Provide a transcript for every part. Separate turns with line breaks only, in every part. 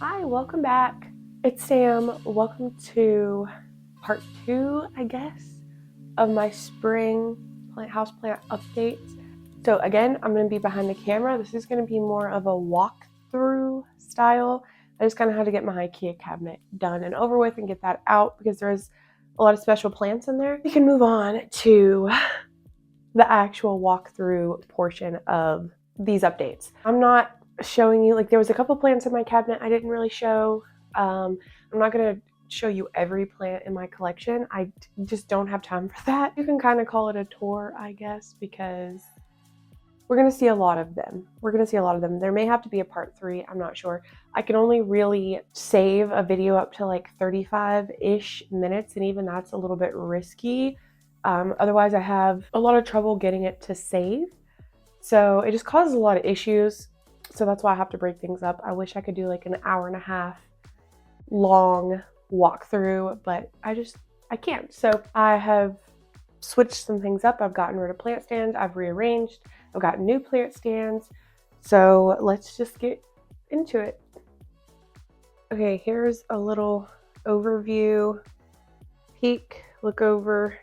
Hi, welcome back. It's Sam. Welcome to part 2, I guess, of my spring houseplant updates. So again, I'm going to be behind the camera. This is going to be more of a walkthrough style. I just kind of had to get my IKEA cabinet done and over with and get that out because there's a lot of special plants in there. We can move on to the actual walkthrough portion of these updates. I'm not showing you, like, there was a couple plants in my cabinet I didn't really show. I'm not going to show you every plant in my collection. I just don't have time for that. You can kind of call it a tour, I guess, because we're going to see a lot of them. There may have to be a part 3. I'm not sure. I can only really save a video up to like 35-ish minutes, and even that's a little bit risky. Otherwise, I have a lot of trouble getting it to save. So it just causes a lot of issues. So that's why I have to break things up. I wish I could do like an hour-and-a-half long walkthrough, but I can't. So I have switched some things up. I've gotten rid of plant stands. I've rearranged. I've got new plant stands. So let's just get into it. Okay, here's a little overview peek. Look over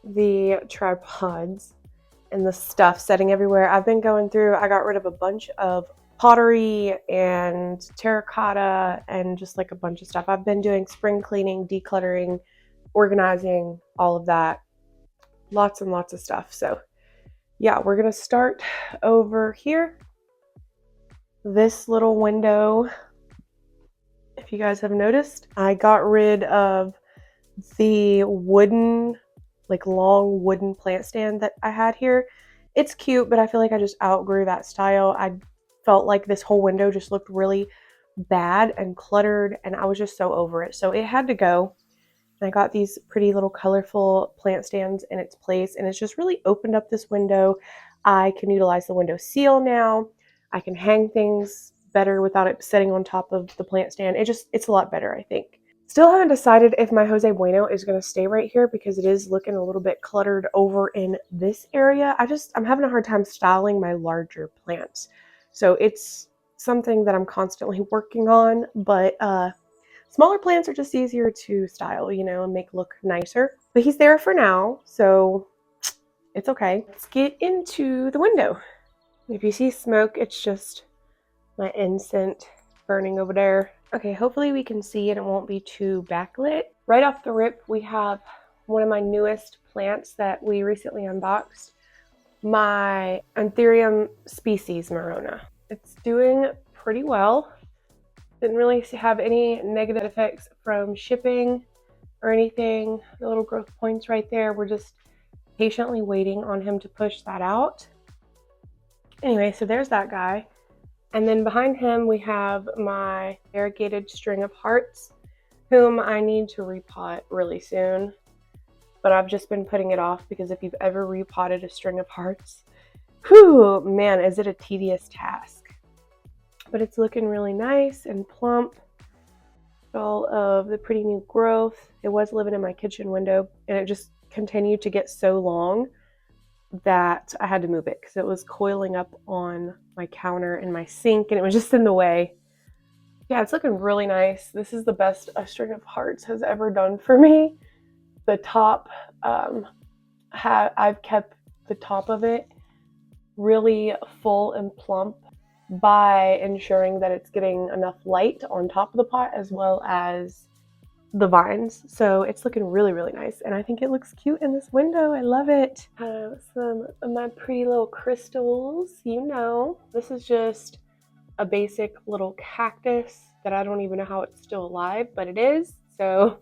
the tripods and the stuff setting everywhere. I've been going through, I got rid of a bunch of pottery and terracotta and just like a bunch of stuff. I've been doing spring cleaning, decluttering, organizing, all of that. Lots and lots of stuff. So yeah, we're gonna start over here. This little window, if you guys have noticed, I got rid of the wooden, like long wooden plant stand that I had here. It's cute, but I feel like I just outgrew that style. I felt like this whole window just looked really bad and cluttered, and I was just so over it. So it had to go. And I got these pretty little colorful plant stands in its place, and it's just really opened up this window. I can utilize the window seal now. I can hang things better without it sitting on top of the plant stand. It's a lot better, I think. Still haven't decided if my Jose Bueno is going to stay right here because it is looking a little bit cluttered over in this area. I'm having a hard time styling my larger plants. So it's something that I'm constantly working on, but smaller plants are just easier to style, and make look nicer. But he's there for now, so it's okay. Let's get into the window. If you see smoke, it's just my incense burning over there. Okay, hopefully we can see and it won't be too backlit. Right off the rip, we have one of my newest plants that we recently unboxed, my Anthurium species Morona. It's doing pretty well. Didn't really have any negative effects from shipping or anything. The little growth points right there, we're just patiently waiting on him to push that out. Anyway, so there's that guy. And then behind him, we have my variegated string of hearts, whom I need to repot really soon. But I've just been putting it off because if you've ever repotted a string of hearts, whew, man, is it a tedious task. But it's looking really nice and plump. All of the pretty new growth. It was living in my kitchen window, and it just continued to get so long that I had to move it because it was coiling up on my counter and my sink, and it was just in the way. Yeah, it's looking really nice. This is the best a string of hearts has ever done for me. The top, I've kept the top of it really full and plump by ensuring that it's getting enough light on top of the pot as well as the vines. So it's looking really, really nice. And I think it looks cute in this window. I love it. Some of my pretty little crystals, This is just a basic little cactus that I don't even know how it's still alive, but it is. So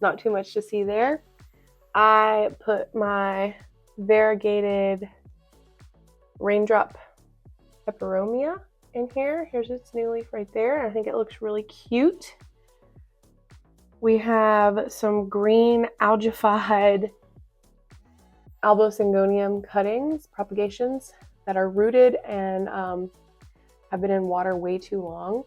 not too much to see there. I put my variegated raindrop peperomia in here. Here's its new leaf right there. I think it looks really cute. We have some green algified albosingonium cuttings, propagations that are rooted and have been in water way too long.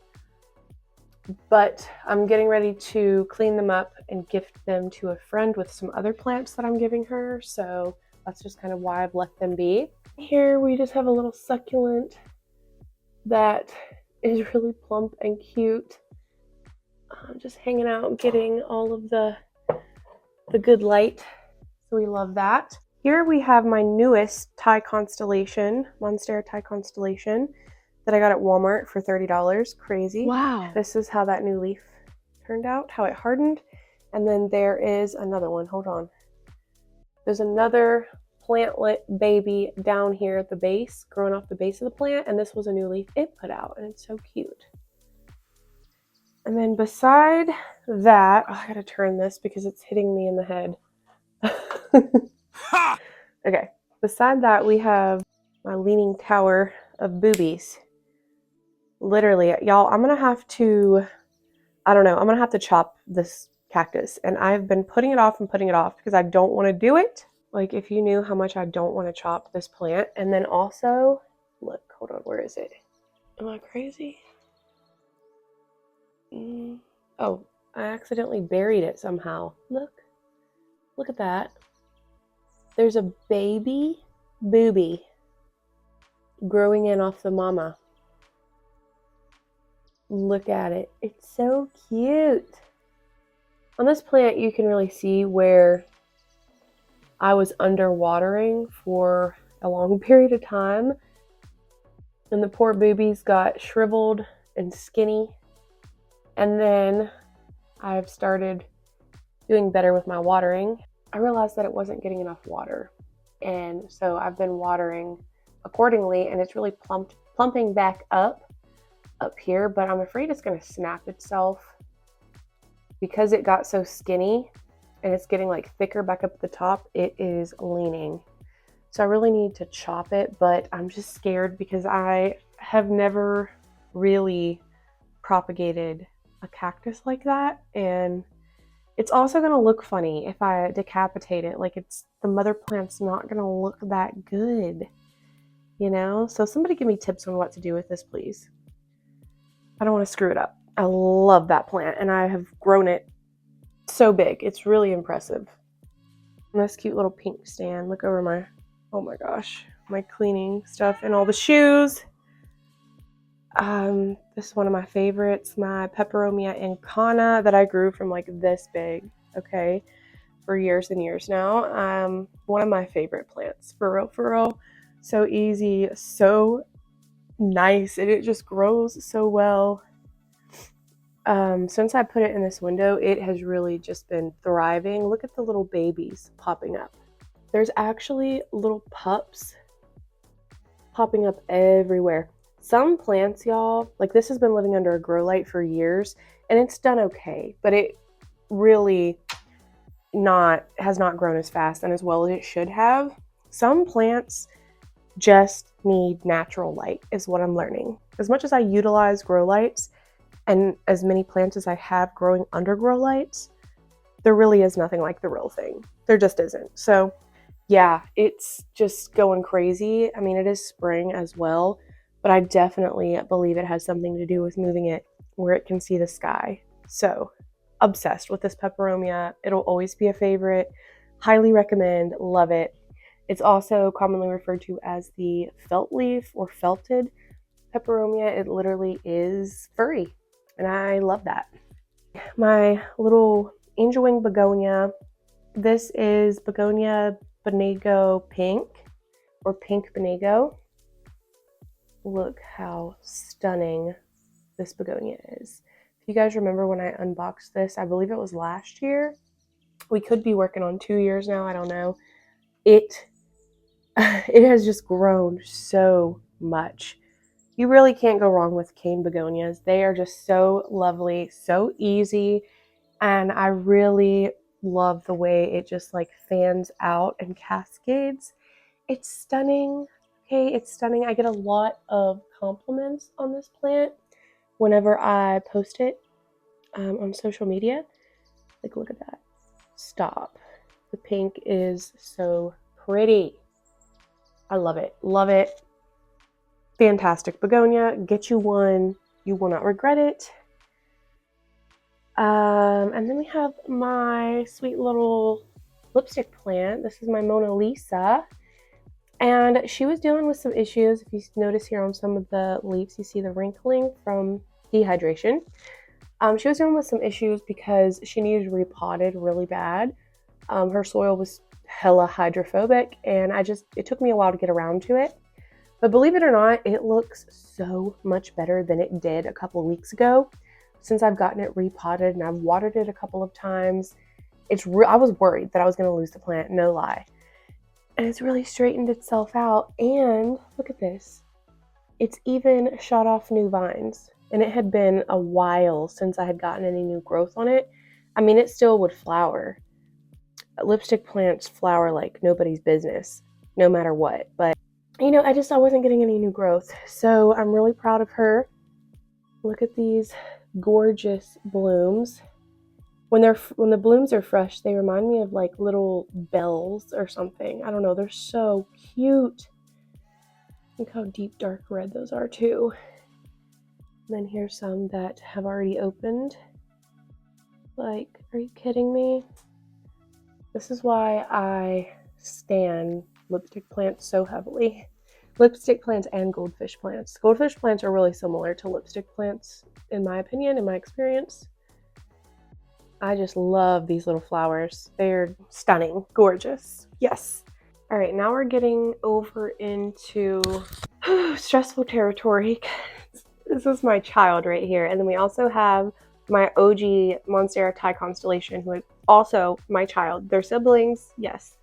But I'm getting ready to clean them up and gift them to a friend with some other plants that I'm giving her. So that's just kind of why I've let them be. Here we just have a little succulent that is really plump and cute. just hanging out, getting all of the good light. So we love that. Here we have my newest Thai constellation, Monstera Thai constellation, that I got at Walmart for $30. Crazy.
Wow.
This is how that new leaf turned out, how it hardened. And then there is another one. Hold on. There's another plantlet baby down here at the base, growing off the base of the plant, and this was a new leaf it put out, and it's so cute. And then beside that, I gotta turn this because it's hitting me in the head. Okay, beside that we have my leaning tower of boobies. Literally, y'all, I'm gonna have to, I'm gonna have to chop this cactus, and I've been putting it off because I don't want to do it. Like, if you knew how much I don't want to chop this plant. And then also, look, hold on, where is it? Am I crazy? Oh, I accidentally buried it somehow. Look at that. There's a baby booby growing in off the mama. Look at it. It's so cute. On this plant, you can really see where I was underwatering for a long period of time, and the poor boobies got shriveled and skinny. And then I've started doing better with my watering. I realized that it wasn't getting enough water, and so I've been watering accordingly, and it's really plumping back up here, but I'm afraid it's going to snap itself because it got so skinny. And it's getting like thicker back up at the top. It is leaning. So I really need to chop it, but I'm just scared because I have never really propagated a cactus like that. And it's also gonna look funny if I decapitate it. Like, the mother plant's not gonna look that good, you know? So somebody give me tips on what to do with this, please. I don't want to screw it up. I love that plant, and I have grown it so big. It's really impressive. And this cute little pink stand. Look over my, oh my gosh, my cleaning stuff and all the shoes. This is one of my favorites, my Peperomia incana that I grew from like this big, okay, for years and years now. One of my favorite plants, for real. So easy, so nice, and it just grows so well. Since I put it in this window, it has really just been thriving. Look at the little babies popping up. There's actually little pups popping up everywhere. Some plants, y'all, like this has been living under a grow light for years, and it's done okay, but it really has not grown as fast and as well as it should have. Some plants just need natural light, is what I'm learning. As much as I utilize grow lights, and as many plants as I have growing under grow lights, there really is nothing like the real thing. There just isn't. So yeah, it's just going crazy. I mean, it is spring as well, but I definitely believe it has something to do with moving it where it can see the sky. So obsessed with this Peperomia. It'll always be a favorite. Highly recommend. Love it. It's also commonly referred to as the felt leaf or felted Peperomia. It literally is furry, and I love that. My little angel wing begonia. This is Begonia Benego Pink, or Pink Benego. Look how stunning this begonia is. If you guys remember when I unboxed this, I believe it was last year. We could be working on 2 years now, I don't know. It has just grown so much. You really can't go wrong with cane begonias. They are just so lovely, so easy, and I really love the way it just like fans out and cascades. It's stunning. Okay, it's stunning. I get a lot of compliments on this plant whenever I post it on social media. Like, look at that. Stop. The pink is so pretty. I love it. Love it. Fantastic begonia. Get you one. You will not regret it. And then we have my sweet little lipstick plant. This is my Mona Lisa. And she was dealing with some issues. If you notice here on some of the leaves, you see the wrinkling from dehydration. She was dealing with some issues because she needed repotted really bad. Her soil was hella hydrophobic, and it took me a while to get around to it. But believe it or not, it looks so much better than it did a couple of weeks ago since I've gotten it repotted and I've watered it a couple of times. I was worried that I was going to lose the plant, no lie. And it's really straightened itself out. And look at this. It's even shot off new vines. And it had been a while since I had gotten any new growth on it. I mean, it still would flower. Lipstick plants flower like nobody's business, no matter what. But, you know, I wasn't getting any new growth. So I'm really proud of her. Look at these gorgeous blooms. When the blooms are fresh, they remind me of like little bells or something. I don't know, they're so cute. Look how deep dark red those are too. And then here's some that have already opened. Like, are you kidding me? This is why I stan lipstick plants so heavily. Lipstick plants and goldfish plants. Goldfish plants are really similar to lipstick plants, in my opinion, in my experience. I just love these little flowers. They're stunning, gorgeous. Yes. All right, now we're getting over into stressful territory. This is my child right here. And then we also have my OG Monstera Thai constellation, who is also my child. They're siblings, yes.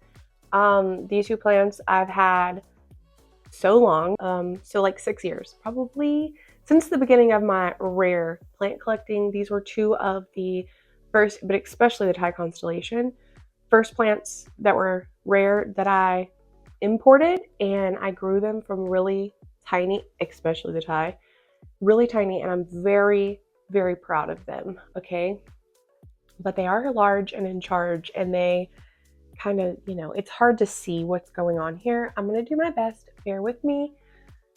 These two plants I've had so long, so like 6 years, probably since the beginning of my rare plant collecting. These were two of the first, but especially the Thai constellation, first plants that were rare that I imported, and I grew them from really tiny, especially the Thai, really tiny, and I'm very, very proud of them, okay? But they are large and in charge, and they kind of, you know, it's hard to see what's going on here. I'm gonna do my best, bear with me.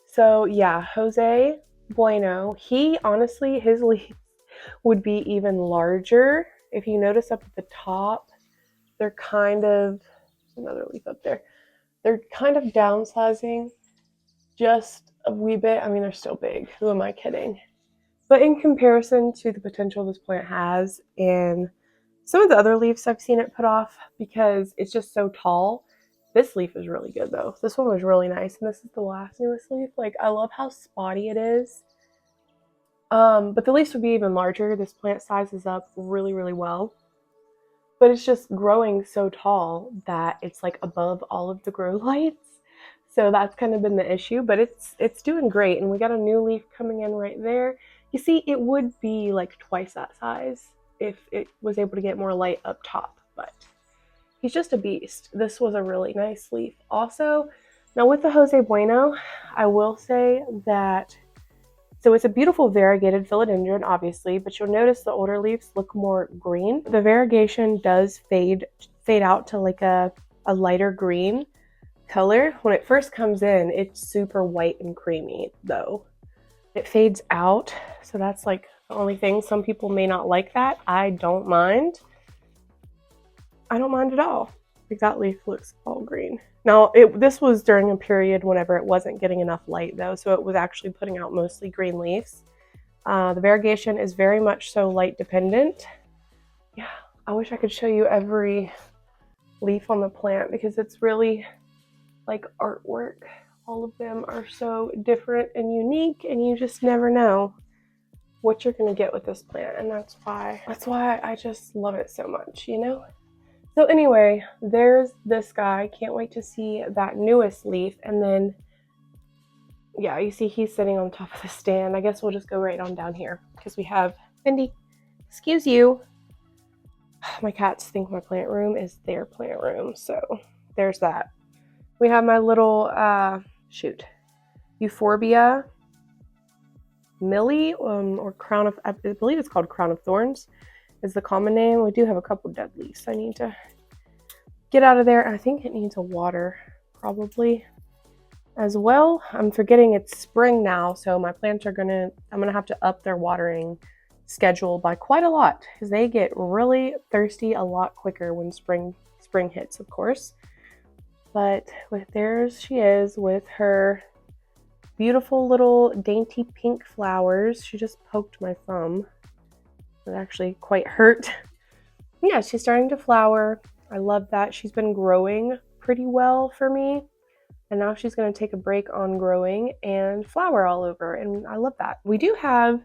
So yeah, Jose Bueno, he honestly, his leaves would be even larger. If you notice up at the top, they're kind of, another leaf up there, they're kind of downsizing just a wee bit. I mean, they're still big, who am I kidding? But in comparison to the potential this plant has and some of the other leaves I've seen it put off, because it's just so tall, this leaf is really good though. This one was really nice, and this is the last newest leaf. Like, I love how spotty it is. But the leaves would be even larger. This plant sizes up really, really well. But it's just growing so tall that it's like above all of the grow lights. So that's kind of been the issue, but it's doing great. And we got a new leaf coming in right there. You see, it would be like twice that size if it was able to get more light up top, but he's just a beast. This was a really nice leaf. Also, now with the Jose Bueno, I will say that, so it's a beautiful variegated philodendron, obviously, but you'll notice the older leaves look more green. The variegation does fade out to like a lighter green color. When it first comes in, it's super white and creamy though. It fades out, so that's like the only thing. Some people may not like that. I don't mind. I don't mind at all. Like, that leaf looks all green. Now, this was during a period whenever it wasn't getting enough light though, so it was actually putting out mostly green leaves. The variegation is very much so light dependent. Yeah, I wish I could show you every leaf on the plant because it's really like artwork. All of them are so different and unique, and you just never know what you're gonna get with this plant, and that's why I just love it so much, you know? So anyway, there's this guy. Can't wait to see that newest leaf. And then, yeah, you see he's sitting on top of the stand. I guess we'll just go right on down here because we have Cindy. Excuse you. My cats think my plant room is their plant room, so there's that. We have my little, Euphorbia Millie, or crown of, I believe it's called crown of thorns is the common name. We do have a couple dead leaves I need to get out of there. I think it needs a water probably as well. I'm forgetting it's spring now, so my plants are I'm gonna have to up their watering schedule by quite a lot because they get really thirsty a lot quicker when spring hits, of course. But there she is with her beautiful little dainty pink flowers. She just poked my thumb. It actually quite hurt. Yeah, she's starting to flower. I love that. She's been growing pretty well for me. And now she's going to take a break on growing and flower all over. And I love that. We do have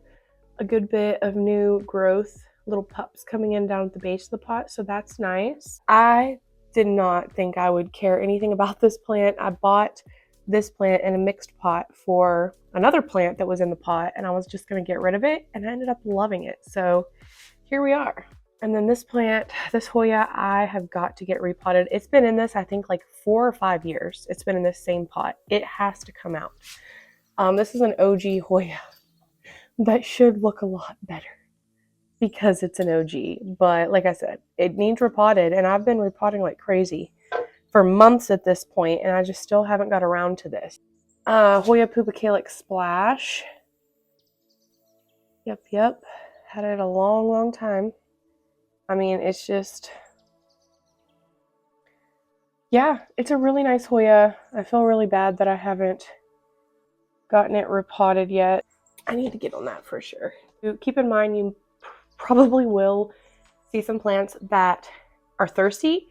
a good bit of new growth, little pups coming in down at the base of the pot. So that's nice. I did not think I would care anything about this plant. I bought this plant in a mixed pot for another plant that was in the pot. And I was just going to get rid of it. And I ended up loving it. So here we are. And then this plant, this Hoya, I have got to get repotted. It's been in this, I think, like 4 or 5 years. It's been in this same pot. It has to come out. This is an OG Hoya that should look a lot better because it's an OG. But like I said, it needs repotted, and I've been repotting like crazy for months at this point, and I just still haven't got around to this. Hoya Pupacalic Splash. Yep. Had it a long time. I mean, it's just, yeah, it's a really nice Hoya. I feel really bad that I haven't gotten it repotted yet. I need to get on that for sure. Keep in mind, you probably will see some plants that are thirsty.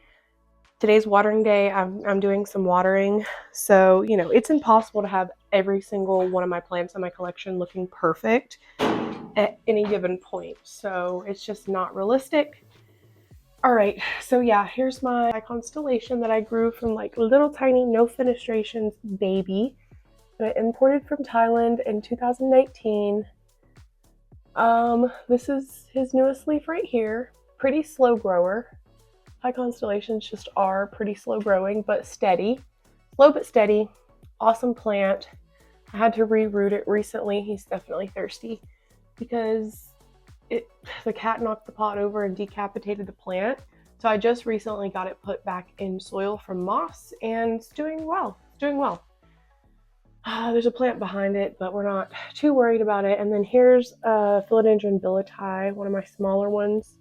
Today's watering day. I'm doing some watering. So, you know, it's impossible to have every single one of my plants in my collection looking perfect at any given point. So it's just not realistic. All right, so yeah, here's my constellation that I grew from like little tiny no fenestrations baby that I imported from Thailand in 2019. This is his newest leaf right here. Pretty slow grower. Thai constellations just are pretty slow growing, but steady. Slow but steady. Awesome plant. I had to reroot it recently. He's definitely thirsty because the cat knocked the pot over and decapitated the plant. So I just recently got it put back in soil from moss, and it's doing well. It's doing well. There's a plant behind it, but we're not too worried about it. And then here's Philodendron billeti, one of my smaller ones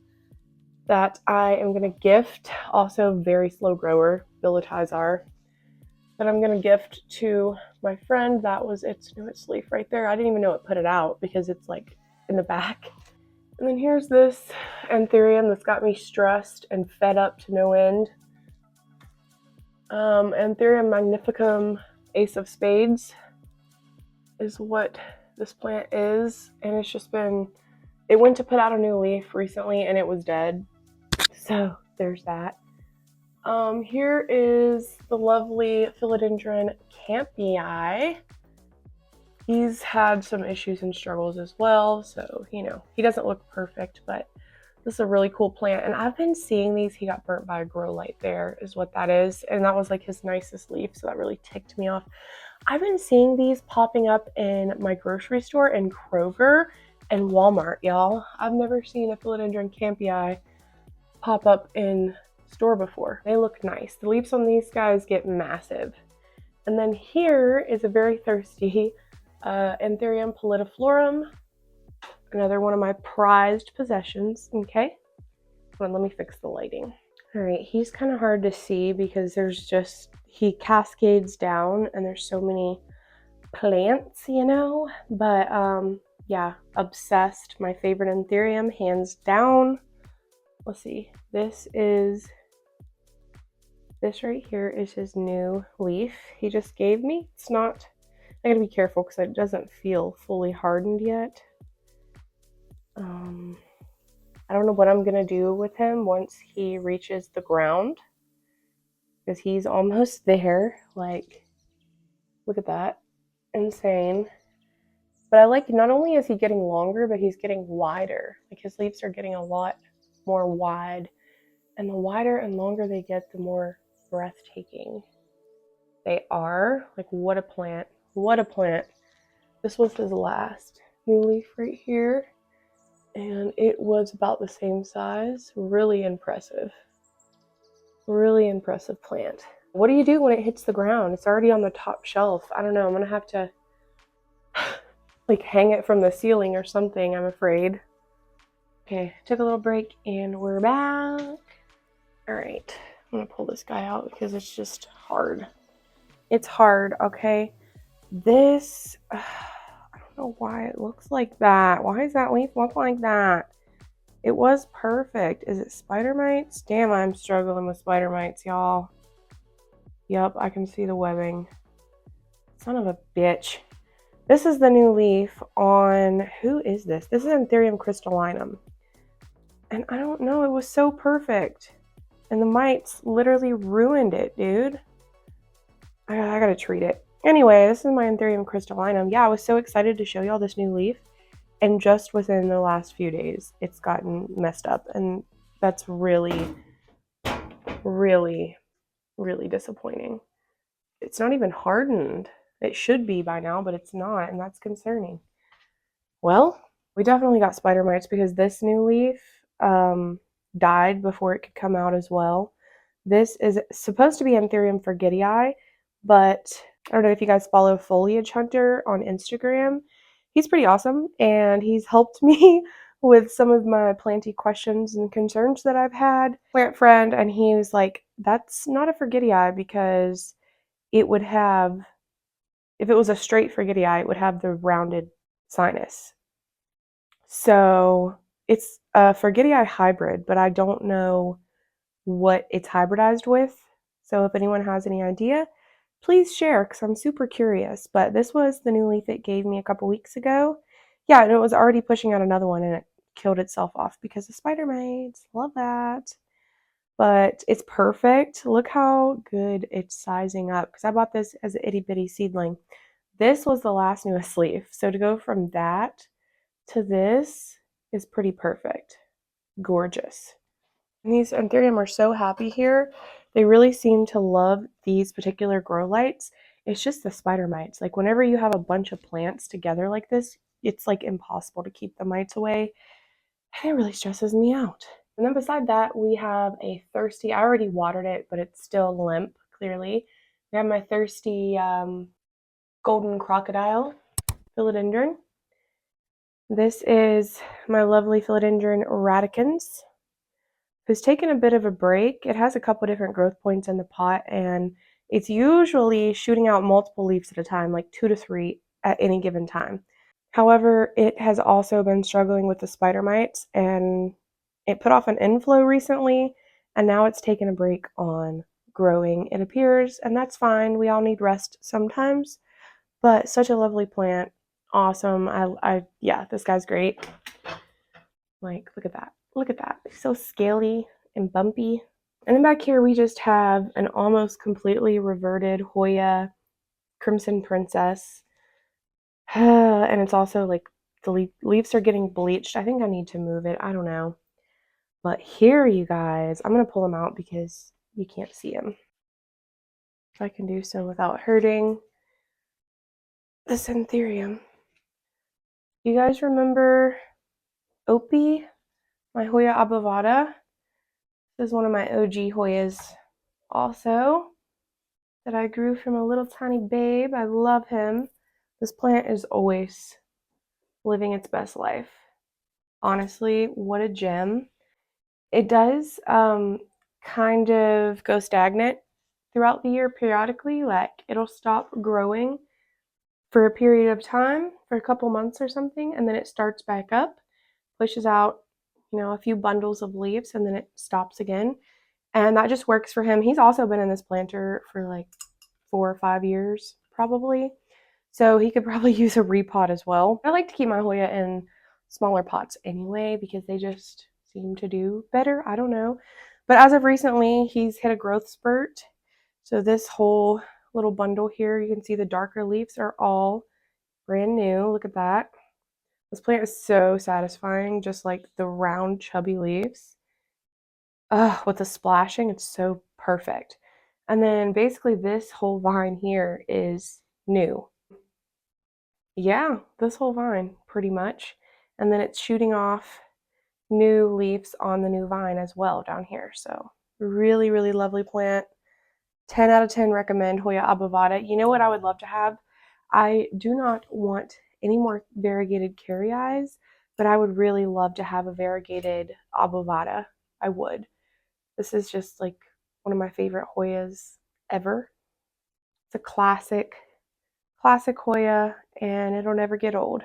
that I am going to gift. Also very slow grower, billetis are. That I'm going to gift to my friend. That was its newest leaf right there. I didn't even know it put it out because it's like in the back. And then here's this anthurium that's got me stressed and fed up to no end. Anthurium magnificum ace of spades is what this plant is. And it's just been, it went to put out a new leaf recently and it was dead. So there's that. Here is the lovely Philodendron campii. He's had some issues and struggles as well, so, you know, he doesn't look perfect, but this is a really cool plant. And I've been seeing these. He got burnt by a grow light there is what that is, and that was like his nicest leaf, so that really ticked me off. I've been seeing these popping up in my grocery store in Kroger and Walmart, y'all. I've never seen a Philodendron campii pop up in store before. They look nice. The leaves on these guys get massive. And then here is a very thirsty Anthurium pallidiflorum, another one of my prized possessions. Okay, hold on, let me fix the lighting. All right, he's kind of hard to see because he cascades down and there's so many plants, you know, but yeah, obsessed. My favorite Anthurium, hands down. Let's see, this right here is his new leaf he just gave me. It's not, I gotta be careful because it doesn't feel fully hardened yet. I don't know what I'm gonna do with him once he reaches the ground because he's almost there. Like, look at that, insane. But I like, not only is he getting longer, but he's getting wider. Like his leaves are getting a lot more wide, and the wider and longer they get, the more breathtaking they are. Like, what a plant. What a plant. This was his last new leaf right here, and it was about the same size. Really impressive. Really impressive plant. What do you do when it hits the ground? It's already on the top shelf. I don't know. I'm gonna have to like hang it from the ceiling or something, I'm afraid. Okay, took a little break and we're back. All right, I'm gonna pull this guy out because it's just hard. It's hard, okay? This, I don't know why it looks like that. Why does that leaf look like that? It was perfect. Is it spider mites? Damn, I'm struggling with spider mites, y'all. Yep, I can see the webbing. Son of a bitch. This is the new leaf on, who is this? This is Anthurium crystallinum. And I don't know, it was so perfect. And the mites literally ruined it, dude. I gotta treat it. Anyway, this is my Anthurium crystallinum. Yeah, I was so excited to show y'all this new leaf. And just within the last few days, it's gotten messed up. And that's really, really, really disappointing. It's not even hardened. It should be by now, but it's not, and that's concerning. Well, we definitely got spider mites because this new leaf died before it could come out as well. This is supposed to be Anthurium forgetii, but I don't know if you guys follow Foliage Hunter on Instagram. He's pretty awesome, and he's helped me with some of my planty questions and concerns that I've had. Plant friend, and he was like, that's not a forgetii because it would have, if it was a straight forgetii, it would have the rounded sinus. So it's a forgetii hybrid, but I don't know what it's hybridized with. So if anyone has any idea, please share because I'm super curious. But this was the new leaf it gave me a couple weeks ago. Yeah, and it was already pushing out another one and it killed itself off because of spider mites. Love that. But it's perfect. Look how good it's sizing up because I bought this as an itty bitty seedling. This was the last newest leaf. So to go from that to this is pretty perfect. Gorgeous. And these Anthurium are so happy here. They really seem to love these particular grow lights. It's just the spider mites. Like whenever you have a bunch of plants together like this, it's like impossible to keep the mites away. And it really stresses me out. And then beside that, we have a thirsty, I already watered it, but it's still limp, clearly. We have my thirsty golden crocodile philodendron. This is my lovely philodendron radicans, who's taken a bit of a break. It has a couple different growth points in the pot, and it's usually shooting out multiple leaves at a time, like 2 to 3 at any given time. However, it has also been struggling with the spider mites, and it put off an inflow recently, and now it's taken a break on growing, it appears, and that's fine. We all need rest sometimes, but such a lovely plant. Awesome. Yeah, this guy's great. Like, look at that. Look at that. So scaly and bumpy. And then back here we just have an almost completely reverted Hoya Crimson Princess. And it's also like the leaves are getting bleached. I think I need to move it. I don't know. But here, you guys, I'm going to pull them out because you can't see them. If I can do so without hurting the Syntherium. You guys remember Opie, my Hoya obovata? This is one of my OG Hoyas also that I grew from a little tiny babe. I love him. This plant is always living its best life. Honestly, what a gem. It does kind of go stagnant throughout the year periodically. Like it'll stop growing for a period of time, for a couple months or something, and then it starts back up, pushes out, a few bundles of leaves, and then it stops again. And that just works for him. He's also been in this planter for like 4 or 5 years, probably. So he could probably use a repot as well. I like to keep my Hoya in smaller pots anyway because they just seem to do better. I don't know. But as of recently, he's hit a growth spurt. So this whole little bundle here, you can see the darker leaves are all brand new. Look at that. This plant is so satisfying, just like the round, chubby leaves. With the splashing, it's so perfect. And then basically this whole vine here is new. Yeah, this whole vine, pretty much. And then it's shooting off new leaves on the new vine as well down here. So really, really lovely plant. 10 out of 10 recommend Hoya obovata. You know what I would love to have? I do not want any more variegated caryi, but I would really love to have a variegated obovata. I would. This is just like one of my favorite Hoyas ever. It's a classic Hoya, and it'll never get old.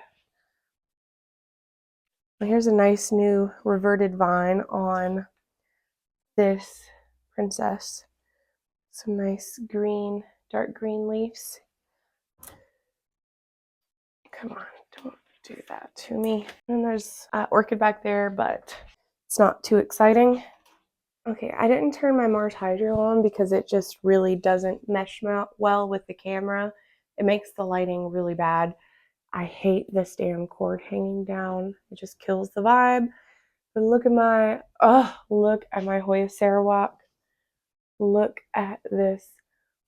Here's a nice new reverted vine on this princess. Some nice green, dark green leaves. Come on, don't do that to me. And there's orchid back there, but it's not too exciting. Okay, I didn't turn my Mars Hydro on because it just really doesn't mesh well with the camera. It makes the lighting really bad. I hate this damn cord hanging down. It just kills the vibe. But look at my Hoya Sarawak. Look at this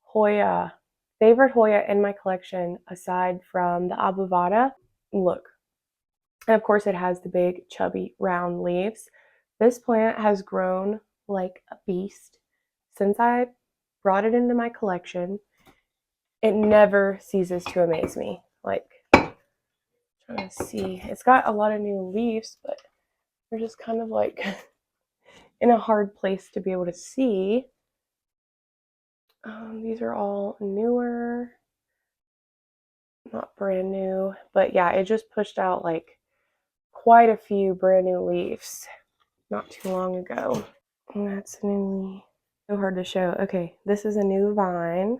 Hoya. Favorite Hoya in my collection aside from the Abuvada. Look. And of course it has the big chubby round leaves. This plant has grown like a beast since I brought it into my collection. It never ceases to amaze me. Like, trying to see. It's got a lot of new leaves, but they're just kind of like in a hard place to be able to see. These are all newer, not brand new, but yeah, it just pushed out like quite a few brand new leaves not too long ago. And that's a new leaf. So hard to show. Okay, this is a new vine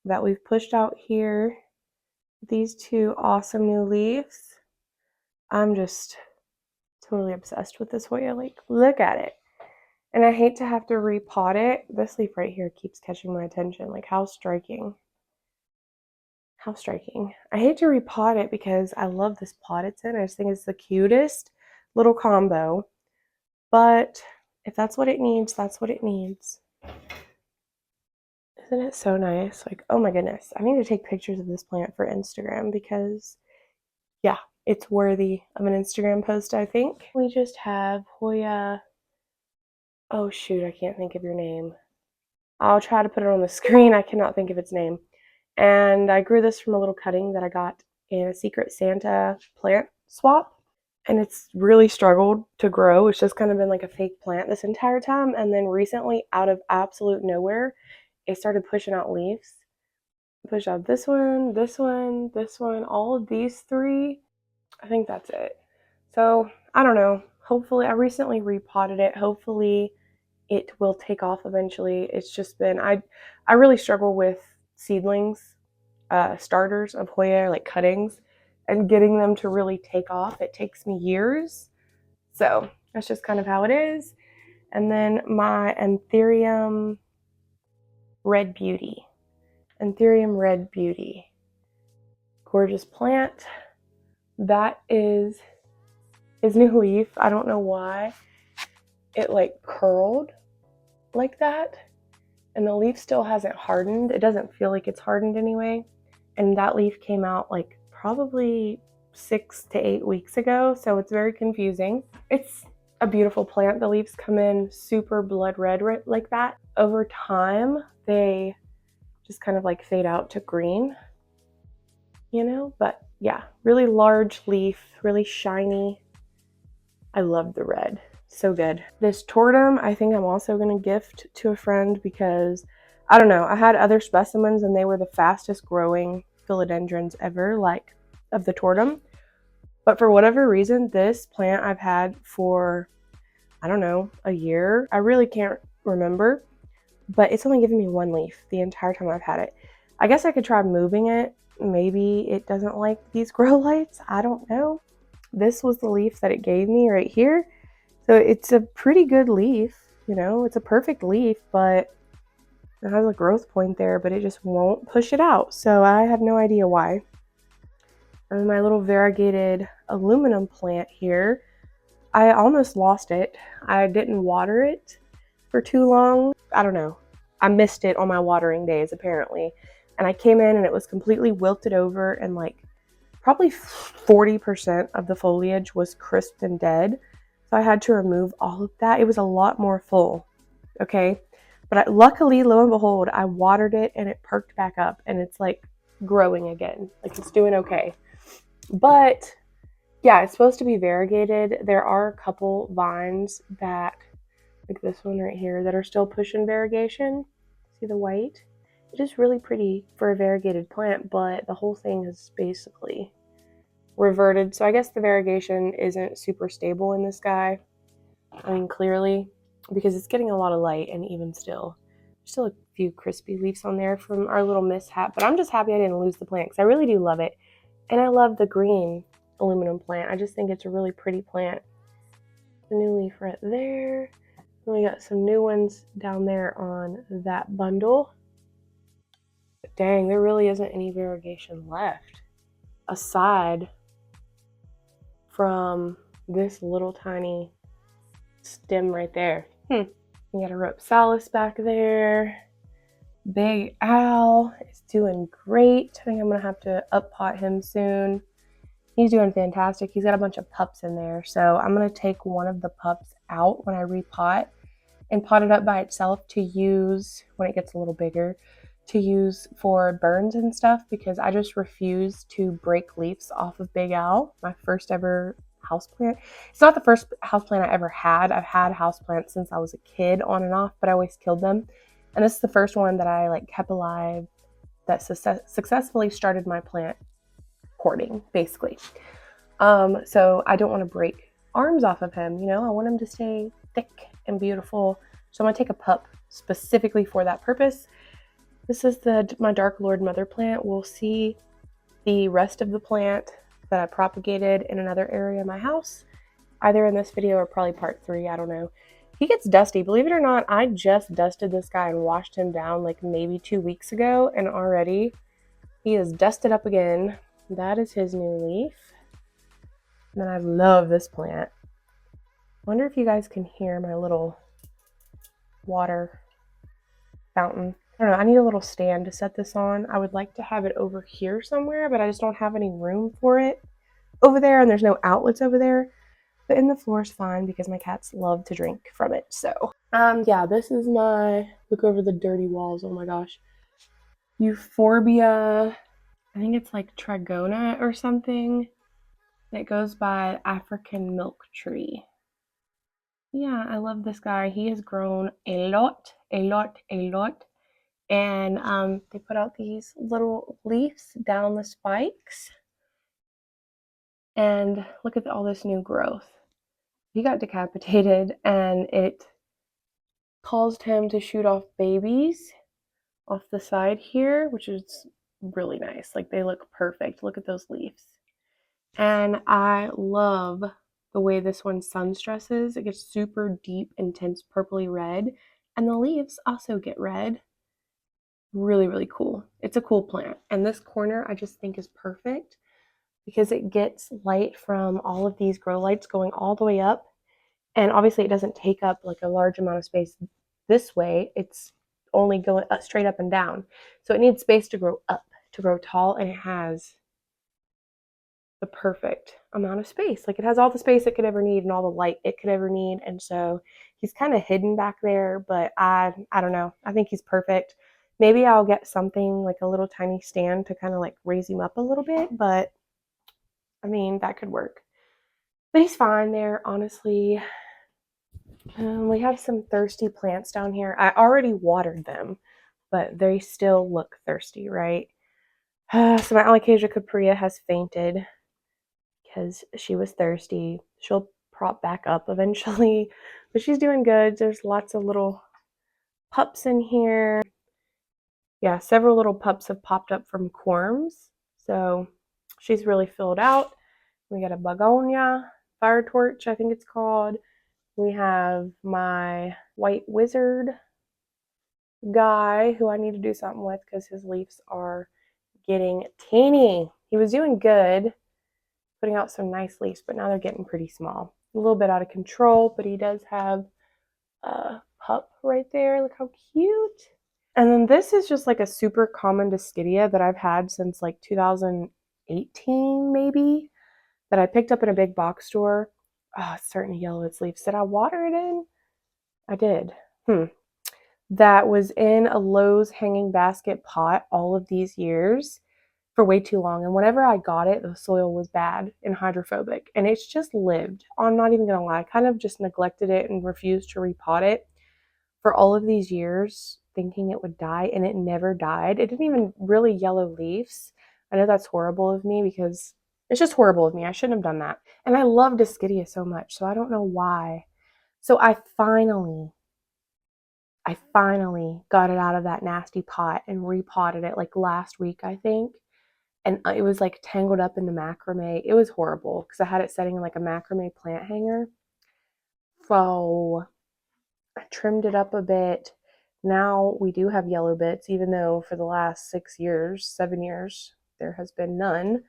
that we've pushed out here. These two awesome new leaves. I'm just totally obsessed with this Hoya. Like, look at it. And I hate to have to repot it. This leaf right here keeps catching my attention. Like, how striking. How striking. I hate to repot it because I love this pot it's in. I just think it's the cutest little combo. But if that's what it needs, that's what it needs. Isn't it so nice? Like, oh my goodness. I need to take pictures of this plant for Instagram because, yeah, it's worthy of an Instagram post, I think. We just have Hoya. Oh shoot, I can't think of your name. I'll try to put it on the screen. I cannot think of its name. And I grew this from a little cutting that I got in a Secret Santa plant swap. And it's really struggled to grow. It's just kind of been like a fake plant this entire time. And then recently, out of absolute nowhere, it started pushing out leaves. Push out this one, this one, this one, all of these three. I think that's it. So, I don't know. Hopefully, I recently repotted it. Hopefully, it will take off eventually. It's just been, I really struggle with seedlings, starters of Hoya, like cuttings, and getting them to really take off. It takes me years. So that's just kind of how it is. And then my Anthurium Red Beauty. Anthurium Red Beauty. Gorgeous plant. That is his new leaf. I don't know why it like curled like that. And the leaf still hasn't hardened. It doesn't feel like it's hardened anyway. And that leaf came out like probably 6 to 8 weeks ago, so it's very confusing. It's a beautiful plant. The leaves come in super blood red like that. Over time, they just kind of like fade out to green, you know? But yeah, really large leaf, really shiny. I love the red. So good. This tortum, I think I'm also going to gift to a friend because, I don't know, I had other specimens and they were the fastest growing philodendrons ever, like of the tortum. But for whatever reason, this plant I've had for, I don't know, a year. I really can't remember, but it's only given me one leaf the entire time I've had it. I guess I could try moving it. Maybe it doesn't like these grow lights. I don't know. This was the leaf that it gave me right here. So it's a pretty good leaf, you know, it's a perfect leaf, but it has a growth point there, but it just won't push it out. So I have no idea why. And my little variegated aluminum plant here, I almost lost it. I didn't water it for too long. I don't know. I missed it on my watering days apparently. And I came in and it was completely wilted over and like probably 40% of the foliage was crisped and dead. So I had to remove all of that. It was a lot more full, okay? But luckily, lo and behold, I watered it and it perked back up and it's like growing again. Like it's doing okay. But yeah, it's supposed to be variegated. There are a couple vines that, like this one right here, that are still pushing variegation. See the white? It is really pretty for a variegated plant, but the whole thing is basically reverted. So I guess the variegation isn't super stable in this guy. I mean, clearly, because it's getting a lot of light, and even still, there's still a few crispy leaves on there from our little mishap. But I'm just happy I didn't lose the plant because I really do love it. And I love the green aluminum plant. I just think it's a really pretty plant. The new leaf right there. And we got some new ones down there on that bundle. But dang, there really isn't any variegation left aside from this little tiny stem right there. We got a Rhopsalis back there. Big Al is doing great. I think I'm gonna have to up pot him soon. He's doing fantastic. He's got a bunch of pups in there, so I'm gonna take one of the pups out when I repot and pot it up by itself to use when it gets a little bigger, to use for burns and stuff, because I just refuse to break leaves off of Big Al, my first ever houseplant. It's not the first houseplant I ever had. I've had houseplants since I was a kid on and off, but I always killed them. And this is the first one that I kept alive that successfully started my plant hoarding, basically. So I don't want to break arms off of him. I want him to stay thick and beautiful. So I'm gonna take a pup specifically for that purpose. This is my Dark Lord mother plant. We'll see the rest of the plant that I propagated in another area of my house, either in this video or probably part 3, I don't know. He gets dusty. Believe it or not, I just dusted this guy and washed him down maybe 2 weeks ago, and already he is dusted up again. That is his new leaf. And I love this plant. Wonder if you guys can hear my little water fountain. I don't know, I need a little stand to set this on. I would like to have it over here somewhere, but I just don't have any room for it over there, and there's no outlets over there. But in the floor is fine because my cats love to drink from it. So, yeah, this is my look over the dirty walls. Oh my gosh. Euphorbia, I think it's Trigona or something. That goes by African milk tree. Yeah, I love this guy. He has grown a lot. And they put out these little leaves down the spikes. And look at all this new growth. He got decapitated, and it caused him to shoot off babies off the side here, which is really nice. They look perfect. Look at those leaves. And I love the way this one sun stresses. It gets super deep, intense purpley red, and the leaves also get red. Really, really cool. It's a cool plant. And this corner I just think is perfect because it gets light from all of these grow lights going all the way up. And obviously it doesn't take up a large amount of space this way. It's only going straight up and down. So it needs space to grow up, to grow tall, and it has the perfect amount of space. It has all the space it could ever need and all the light it could ever need. And so he's kind of hidden back there, but I don't know. I think he's perfect. Maybe I'll get something a little tiny stand to kind of raise him up a little bit, but I mean, that could work. But he's fine there, honestly. We have some thirsty plants down here. I already watered them, but they still look thirsty, right? So my Alocasia caprea has fainted because she was thirsty. She'll prop back up eventually, but she's doing good. There's lots of little pups in here. Yeah, several little pups have popped up from corms, so she's really filled out. We got a begonia, fire torch, I think it's called. We have my white wizard guy who I need to do something with because his leaves are getting teeny. He was doing good, putting out some nice leaves, but now they're getting pretty small. A little bit out of control, but he does have a pup right there. Look how cute. And then this is just a super common Dischidia that I've had since 2018 maybe, that I picked up in a big box store. Oh, it's starting to yellow its leaves. Did I water it in? I did. That was in a Lowe's hanging basket pot all of these years for way too long. And whenever I got it, the soil was bad and hydrophobic. And it's just lived. I'm not even going to lie. I kind of just neglected it and refused to repot it for all of these years, thinking it would die, and it never died. It didn't even really yellow leaves. I know that's horrible of me because It's just horrible of me. I shouldn't have done that. And I love Discidia so much, so I don't know why. So I finally got it out of that nasty pot and repotted it like last week, I think. And it was like tangled up in the macrame. It was horrible because I had it setting in like a macrame plant hanger. So I trimmed it up a bit. Now we do have yellow bits, even though for the last 6 years, 7 years, there has been none.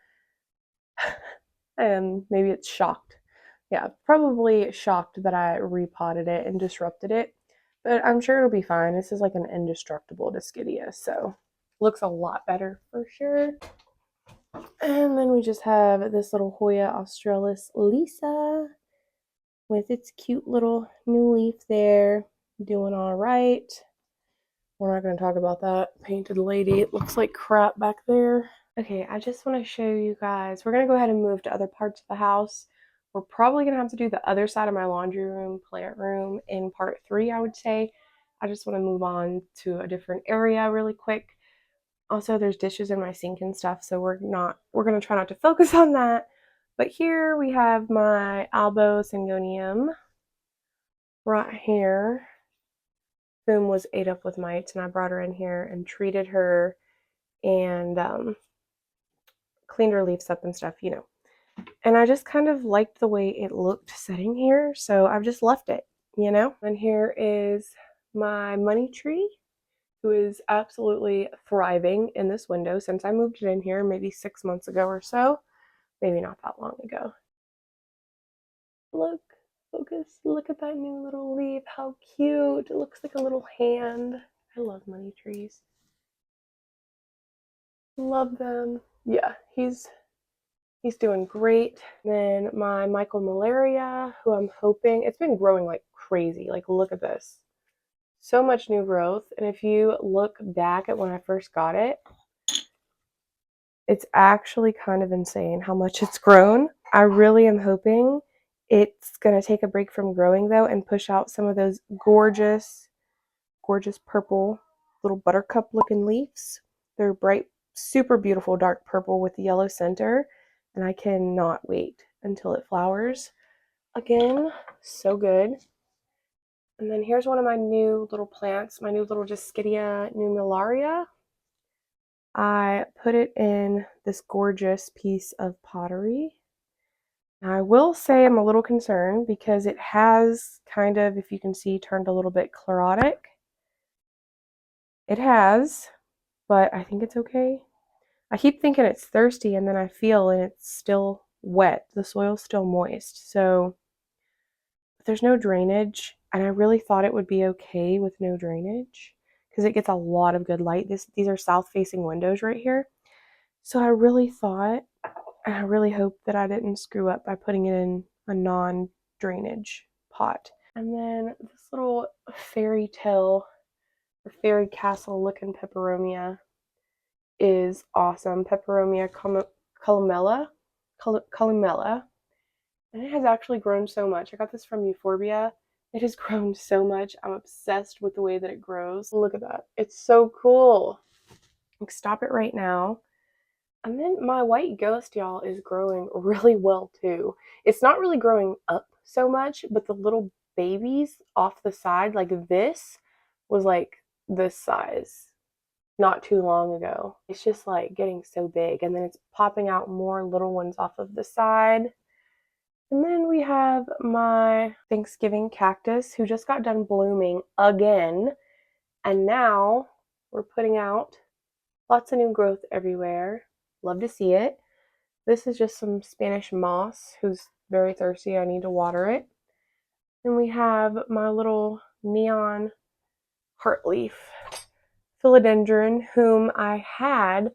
And maybe it's shocked. Yeah, probably shocked that I repotted it and disrupted it. But I'm sure it'll be fine. This is like an indestructible Discidia, so looks a lot better for sure. And then we just have this little Hoya Australis Lisa with its cute little new leaf there, doing all right. We're not going to talk about that painted lady. It looks like crap back there. Okay, I just want to show you guys. We're going to go ahead and move to other parts of the house. We're probably going to have to do the other side of my laundry room, plant room in part 3, I would say. I just want to move on to a different area really quick. Also, there's dishes in my sink and stuff, so we're going to try not to focus on that. But here we have my Albo Syngonium right here. Boom was ate up with mites, and I brought her in here and treated her and cleaned her leaves up and stuff, you know. And I just kind of liked the way it looked sitting here, so I've just left it, you know. And here is my money tree, who is absolutely thriving in this window since I moved it in here maybe 6 months ago or so. Maybe not that long ago. Look, focus, look at that new little leaf. How cute. It looks like a little hand. I love money trees. Love them. Yeah, he's doing great. Then my Michael Malaria, who I'm hoping, it's been growing like crazy. Like, look at this. So much new growth. And if you look back at when I first got it, it's actually kind of insane how much it's grown. I really am hoping it's going to take a break from growing though and push out some of those gorgeous, gorgeous purple little buttercup looking leaves. They're bright, super beautiful dark purple with the yellow center. And I cannot wait until it flowers again. So good. And then here's one of my new little plants, my new little Discidia nummularia. I put it in this gorgeous piece of pottery. Now, I will say I'm a little concerned because it has kind of, if you can see, turned a little bit chlorotic. It has, but I think it's okay. I keep thinking it's thirsty and then I feel and it's still wet. The soil's still moist. So there's no drainage, and I really thought it would be okay with no drainage because it gets a lot of good light. These are south-facing windows right here. So I really thought, and I really hope that I didn't screw up by putting it in a non-drainage pot. And then this little fairy tale or fairy castle looking peperomia is awesome. Peperomia columella. And it has actually grown so much. I got this from Euphorbia. It has grown so much. I'm obsessed with the way that it grows. Look at that. It's so cool. Like, stop it right now. And then my white ghost, y'all, is growing really well too. It's not really growing up so much, but the little babies off the side, like this, was like this size not too long ago. It's just like getting so big, and then it's popping out more little ones off of the side. And then we have my Thanksgiving cactus, who just got done blooming again, and now we're putting out lots of new growth everywhere. Love to see it. This is just some Spanish moss, who's very thirsty. I need to water it. And we have my little neon heartleaf philodendron, whom I had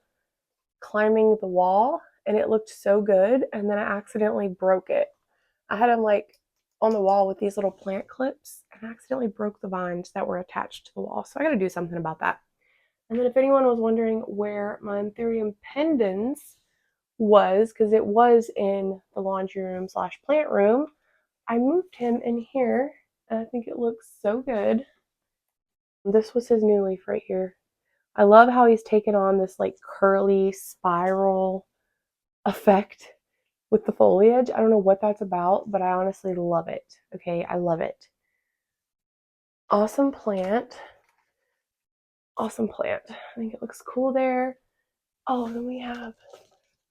climbing the wall, and it looked so good, and then I accidentally broke it. I had him like on the wall with these little plant clips, and I accidentally broke the vines that were attached to the wall. So I got to do something about that. And then if anyone was wondering where my Anthurium pendens was, because it was in the laundry room / plant room, I moved him in here, and I think it looks so good. This was his new leaf right here. I love how he's taken on this like curly spiral effect. with the foliage. I don't know what that's about, but I honestly love it. Okay, I love it. Awesome plant. Awesome plant. I think it looks cool there. Oh, then we have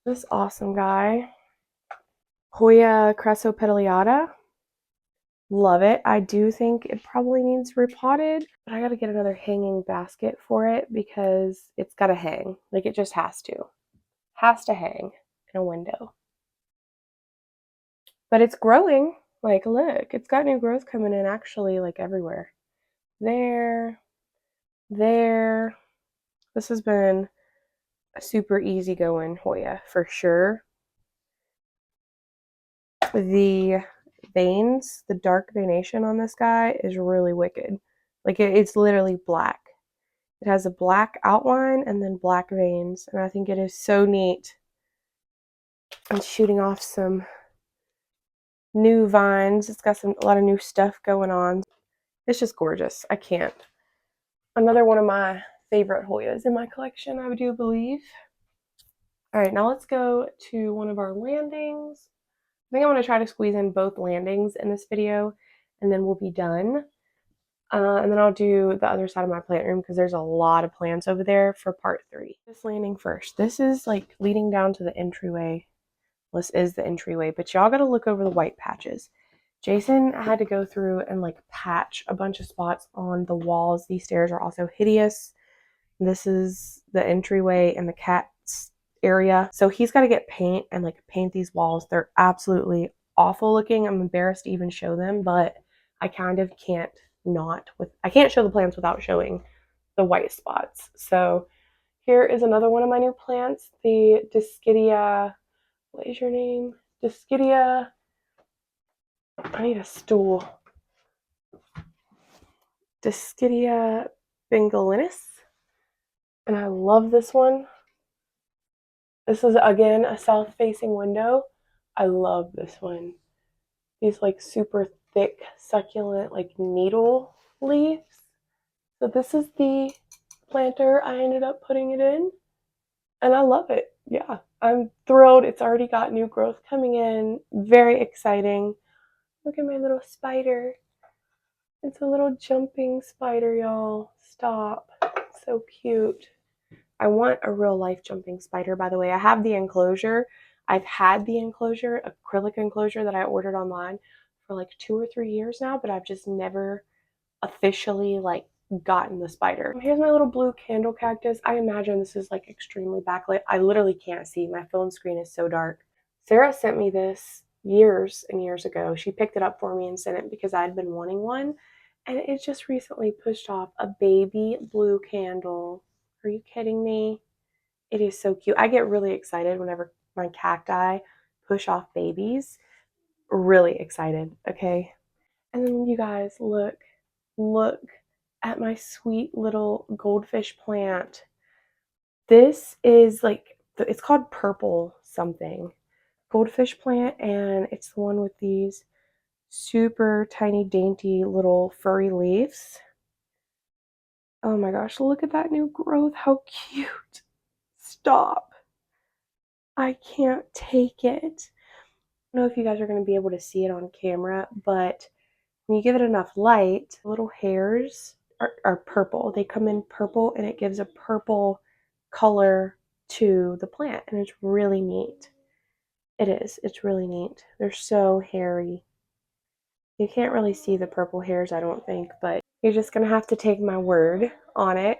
this awesome guy, Hoya crassopetaliata. Love it. I do think it probably needs repotted, but I gotta get another hanging basket for it because it's gotta hang. Like, it just has to. Has to hang in a window. But it's growing. Like, look, it's got new growth coming in actually, like, everywhere. There, there. This has been a super easy going Hoya for sure. The veins, the dark veination on this guy is really wicked. Like, it's literally black. It has a black outline and then black veins, and I think it is so neat. And shooting off some new vines. It's got a lot of new stuff going on. It's just gorgeous. I can't. Another one of my favorite Hoyas in my collection, I do believe. All right, now let's go to one of our landings. I think I'm going to try to squeeze in both landings in this video, and then we'll be done. And then I'll do the other side of my plant room because there's a lot of plants over there for part 3. This landing first. This is like leading down to the entryway. This is the entryway, but y'all got to look over the white patches. Jason had to go through and like patch a bunch of spots on the walls. These stairs are also hideous. This is the entryway and the cat's area. So he's got to get paint and like paint these walls. They're absolutely awful looking. I'm embarrassed to even show them, but I kind of can't I can't show the plants without showing the white spots. So here is another one of my new plants, the Dischidia. What is your name? Dischidia. I need a stool. Dischidia bengalinus. And I love this one. This is, again, a south-facing window. I love this one. These, like, super thick, succulent, like, needle leaves. So this is the planter I ended up putting it in. And I love it. Yeah, I'm thrilled. It's already got new growth coming in. Very exciting. Look at my little spider. It's a little jumping spider, y'all. Stop. So cute. I want a real life jumping spider, by the way. I have the enclosure. I've had the enclosure, acrylic enclosure that I ordered online for like 2 or 3 years now, but I've just never officially like gotten the spider. Here's my little blue candle cactus. I imagine this is like extremely backlit. I literally can't see. My phone screen is so dark. Sarah sent me this years and years ago. She picked it up for me and sent it because I'd been wanting one. And it just recently pushed off a baby blue candle. Are you kidding me? It is so cute. I get really excited whenever my cacti push off babies. Really excited, okay? And then you guys, look at my sweet little goldfish plant. This is like, it's called purple something. Goldfish plant, and it's the one with these super tiny, dainty little furry leaves. Oh my gosh, look at that new growth. How cute. Stop. I can't take it. I don't know if you guys are going to be able to see it on camera, but when you give it enough light, little hairs are purple. They come in purple, and it gives a purple color to the plant, and it's really neat. It is. It's really neat. They're so hairy. You can't really see the purple hairs, I don't think, but you're just going to have to take my word on it.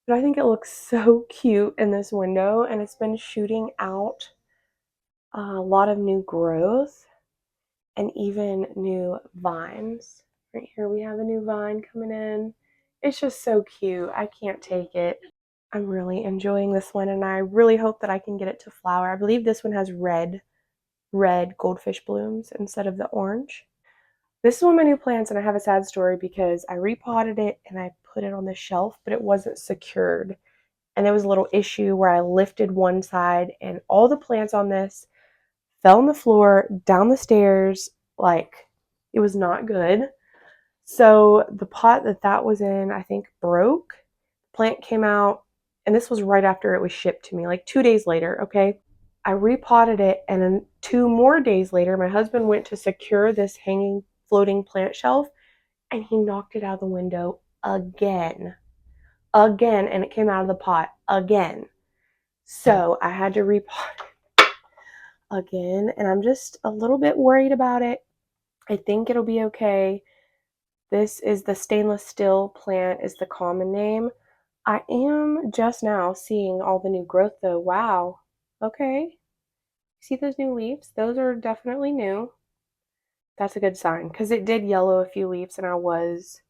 But I think it looks so cute in this window, and it's been shooting out a lot of new growth and even new vines. Right here we have a new vine coming in. It's just so cute. I can't take it. I'm really enjoying this one, and I really hope that I can get it to flower. I believe this one has red goldfish blooms instead of the orange. This is one of my new plants, and I have a sad story because I repotted it and I put it on the shelf, but it wasn't secured. And there was a little issue where I lifted one side and all the plants on this fell on the floor, down the stairs, like it was not good. So the pot that was in, I think, broke. The plant came out, and this was right after it was shipped to me, like 2 days later, okay? I repotted it, and then 2 more days later, my husband went to secure this hanging floating plant shelf, and he knocked it out of the window again. Again, and it came out of the pot again. So I had to repot it again, and I'm just a little bit worried about it. I think it'll be okay. This is the stainless steel plant is the common name. I am just now seeing all the new growth though. Wow. Okay. See those new leaves? Those are definitely new. That's a good sign because it did yellow a few leaves and I was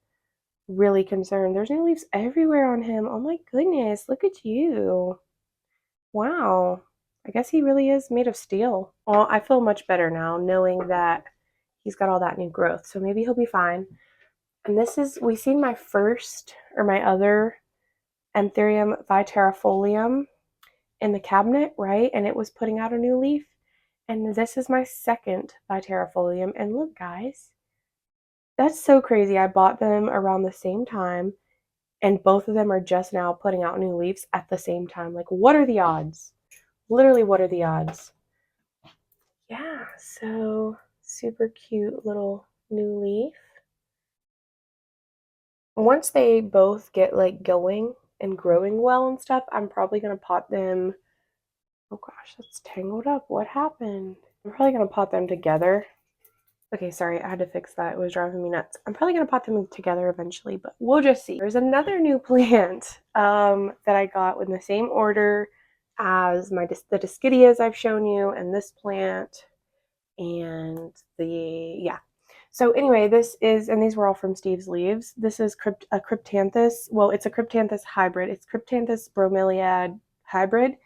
really concerned. There's new leaves everywhere on him. Oh my goodness, look at you. Wow. I guess he really is made of steel. Well, I feel much better now knowing that he's got all that new growth. So maybe he'll be fine. And this is, we seen my first or my other Anthurium viterifolium in the cabinet, right? And it was putting out a new leaf. And this is my second viterifolium. And look, guys, that's so crazy. I bought them around the same time, and both of them are just now putting out new leaves at the same time. Like, what are the odds? Literally, what are the odds? Yeah, so super cute little new leaf. Once they both get like going and growing well and stuff, I'm probably gonna pot them. Oh gosh, that's tangled up. What happened? I'm probably gonna pot them together. Okay, sorry, I had to fix that. It was driving me nuts. I'm probably gonna pot them together eventually, but we'll just see. There's another new plant that I got in the same order as the Discidias I've shown you, and this plant, and yeah. So anyway, this is, and these were all from Steve's Leaves. This is a Cryptanthus. Well, it's a Cryptanthus hybrid. It's Cryptanthus bromeliad hybrid,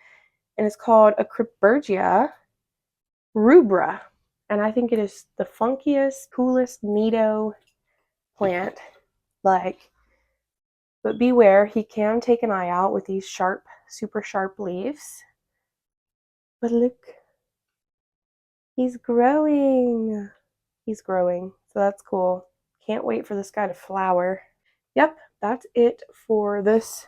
and it's called a Cryptbergia rubra. And I think it is the funkiest, coolest, neato plant. Like, but beware, he can take an eye out with these sharp, super sharp leaves. But look, he's growing. He's growing, so that's cool. Can't wait for this guy to flower. Yep, that's it for this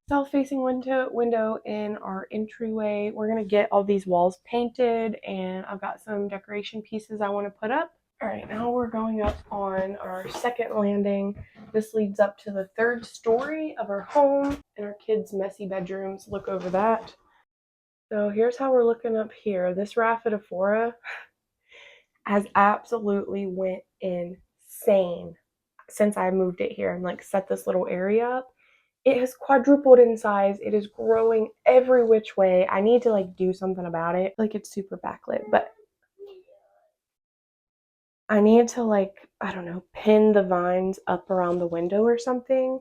south-facing window in our entryway. We're gonna get all these walls painted, and I've got some decoration pieces I want to put up. All right, now we're going up on our second landing. This leads up to the third story of our home, and our kids' messy bedrooms look over that. So here's how we're looking up here. This Rhaphidophora has absolutely went insane since I moved it here and like set this little area up. It has quadrupled in size. It is growing every which way. I need to like do something about it. Like, it's super backlit, but I need to like, I don't know, pin the vines up around the window or something,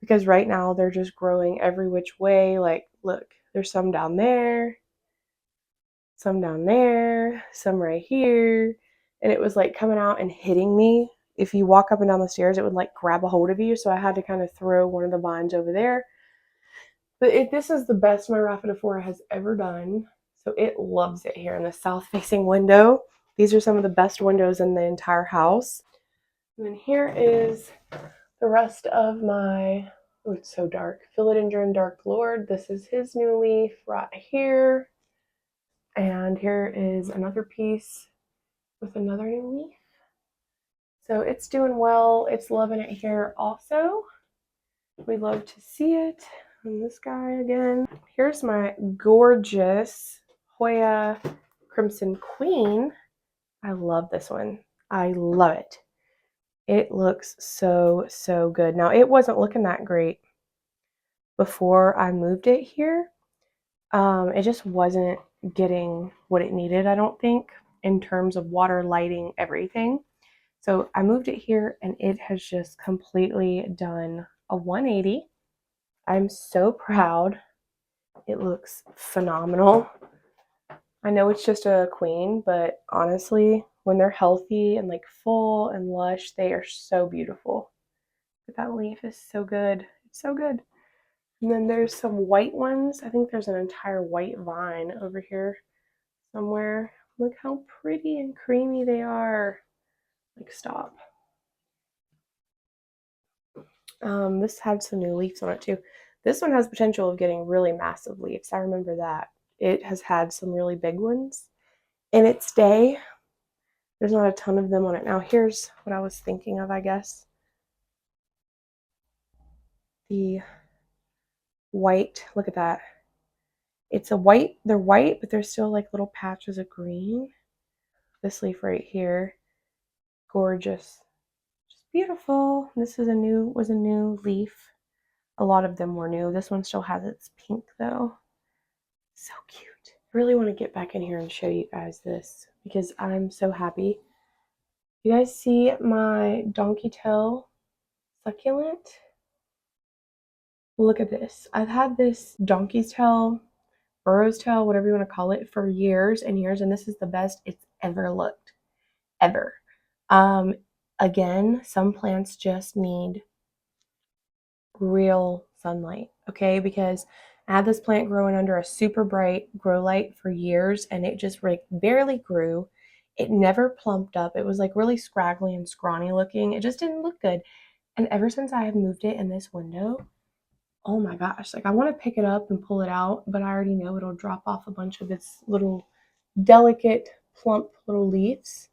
because right now they're just growing every which way. Like, look, there's some down there, some down there, some right here. And it was like coming out and hitting me. If you walk up and down the stairs, it would like grab a hold of you. So I had to kind of throw one of the vines over there. But this is the best my Rhaphidophora has ever done. So it loves it here in the south facing window. These are some of the best windows in the entire house. And then here is the rest of my, oh, it's so dark, Philodendron Dark Lord. This is his new leaf right here. And here is another piece with another new leaf. So it's doing well. It's loving it here also. We love to see it. And this guy again. Here's my gorgeous Hoya Crimson Queen. I love this one. I love it. It looks so, so good. Now, it wasn't looking that great before I moved it here. It just wasn't getting what it needed, I don't think, in terms of water, lighting, everything. So I moved it here, and it has just completely done a 180. I'm so proud. It looks phenomenal. I know it's just a queen, but honestly, when they're healthy and like full and lush, they are so beautiful. But that leaf is so good. It's so good. And then there's some white ones. I think there's an entire white vine over here somewhere. Look how pretty and creamy they are. Like, stop. This had some new leaves on it too. This one has potential of getting really massive leaves. I remember that. it has had some really big ones in its day. There's not a ton of them on it now. Here's what I was thinking of, I guess. The white, look at that. It's a white, they're white, but there's still like little patches of green. This leaf right here, gorgeous, just beautiful. This is was a new leaf. A lot of them were new. This one still has its pink though. So cute. I really want to get back in here and show you guys this because I'm so happy. You guys see my donkey tail succulent? Look at this. I've had this donkey's tail, burro's tail, whatever you want to call it, for years and years, and this is the best it's ever looked. Ever. Again, some plants just need real sunlight, okay? Because I had this plant growing under a super bright grow light for years, and it just like barely grew. It never plumped up. It was like really scraggly and scrawny looking. It just didn't look good. And ever since I have moved it in this window, oh my gosh, like I want to pick it up and pull it out, but I already know it'll drop off a bunch of its little delicate, plump little leaves.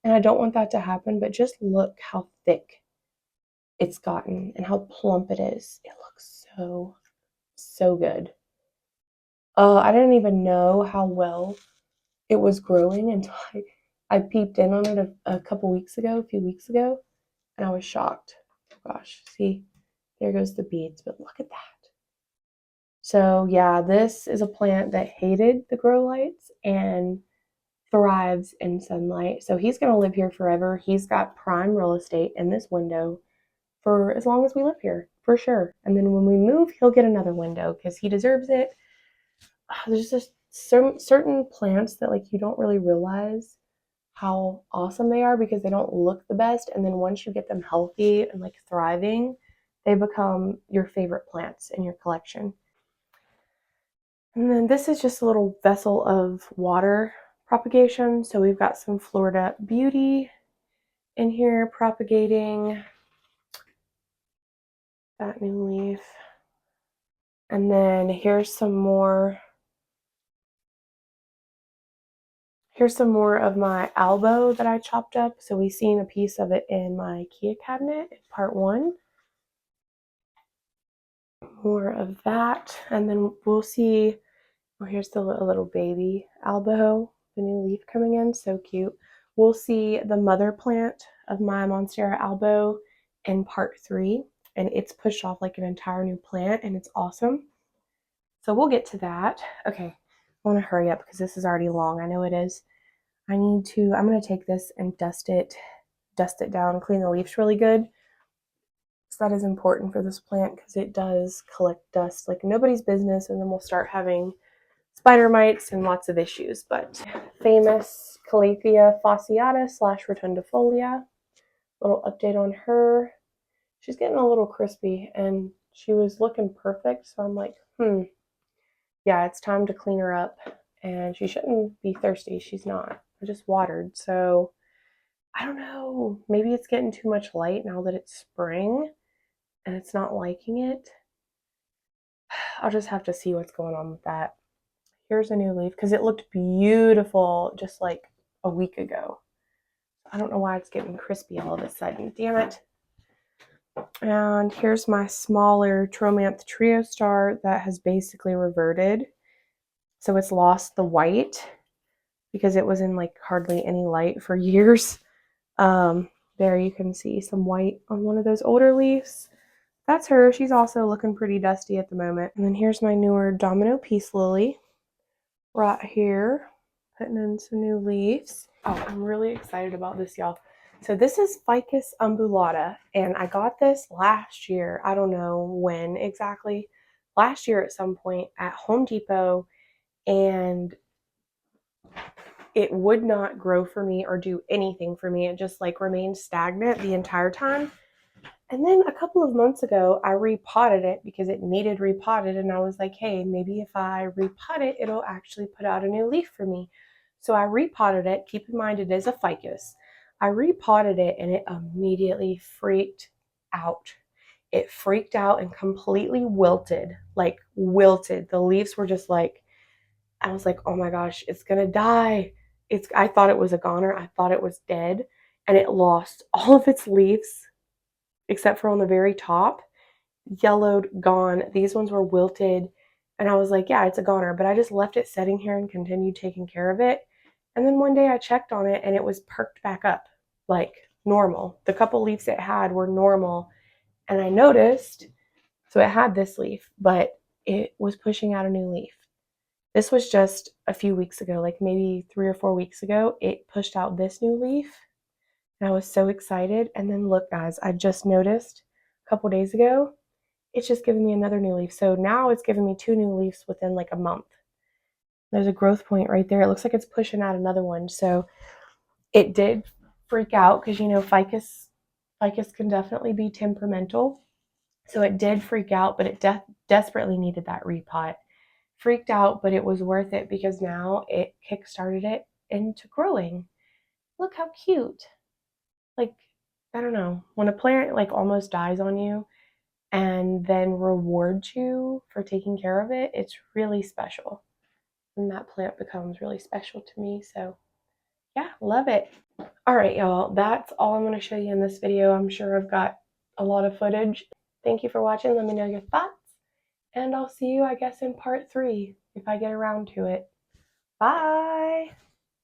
And I don't want that to happen, but just look how thick it's gotten and how plump it is. It looks so, so good. I didn't even know how well it was growing until I peeped in on it a few weeks ago, and I was shocked. Oh gosh, see, there goes the beads, but look at that. So yeah, this is a plant that hated the grow lights and thrives in sunlight. So he's going to live here forever. He's got prime real estate in this window for as long as we live here, for sure. And then when we move, he'll get another window because he deserves it. There's just certain plants that like you don't really realize how awesome they are because they don't look the best. And then once you get them healthy and like thriving, they become your favorite plants in your collection. And then this is just a little vessel of water propagation. So we've got some Florida Beauty in here propagating that new leaf. And then here's some more of my albo that I chopped up. So we've seen a piece of it in my IKEA cabinet in part 1. More of that. And then we'll see, oh, here's the little baby albo, the new leaf coming in, so cute. We'll see the mother plant of my Monstera albo in part 3, and it's pushed off like an entire new plant, and it's awesome. So we'll get to that. Okay, I want to hurry up because this is already long. I know it is. I'm going to take this and dust it down, clean the leaves really good. So that is important for this plant because it does collect dust like nobody's business, and then we'll start having spider mites and lots of issues. But famous Calathea fasciata / rotundifolia. Little update on her. She's getting a little crispy and she was looking perfect. So I'm like, yeah, it's time to clean her up. And she shouldn't be thirsty. She's not. I just watered. So I don't know. Maybe it's getting too much light now that it's spring and it's not liking it. I'll just have to see what's going on with that. Here's a new leaf because it looked beautiful just like a week ago. I don't know why it's getting crispy all of a sudden. Damn it. And here's my smaller Tromanth Trio Star that has basically reverted. So it's lost the white because it was in like hardly any light for years. There you can see some white on one of those older leaves. That's her. She's also looking pretty dusty at the moment. And then here's my newer Domino Peace Lily right here, putting in some new leaves. Oh, I'm really excited about this, y'all. So this is Ficus umbulata, and I got this last year. I don't know when exactly. Last year at some point at Home Depot, and it would not grow for me or do anything for me. It just like remained stagnant the entire time. And then a couple of months ago, I repotted it because it needed repotted. And I was like, hey, maybe if I repot it, it'll actually put out a new leaf for me. So I repotted it. Keep in mind, it is a ficus. I repotted it and it immediately freaked out. It freaked out and completely wilted, like wilted. The leaves were just like, I was like, oh my gosh, it's gonna die. I thought it was a goner. I thought it was dead, and it lost all of its leaves except for on the very top. Yellowed, gone. These ones were wilted, and I was like, yeah, it's a goner. But I just left it sitting here and continued taking care of it. And then one day I checked on it, and it was perked back up like normal. The couple leaves it had were normal, and I noticed. So it had this leaf, but it was pushing out a new leaf. This was just a few weeks ago, like maybe 3 or 4 weeks ago. It pushed out this new leaf, and I was so excited. And then look, guys, I just noticed a couple days ago, it's just giving me another new leaf. So now it's giving me 2 new leaves within like a month. There's a growth point right there. It looks like it's pushing out another one. So it did freak out because ficus can definitely be temperamental. So it did freak out, but it desperately needed that repot. Freaked out, but it was worth it because now it kickstarted it into growing. Look how cute. Like, I don't know, when a plant like almost dies on you and then rewards you for taking care of it, it's really special. And that plant becomes really special to me. So yeah, love it. All right, y'all, that's all I'm going to show you in this video. I'm sure I've got a lot of footage. Thank you for watching. Let me know your thoughts. And I'll see you, I guess, in part 3 if I get around to it. Bye!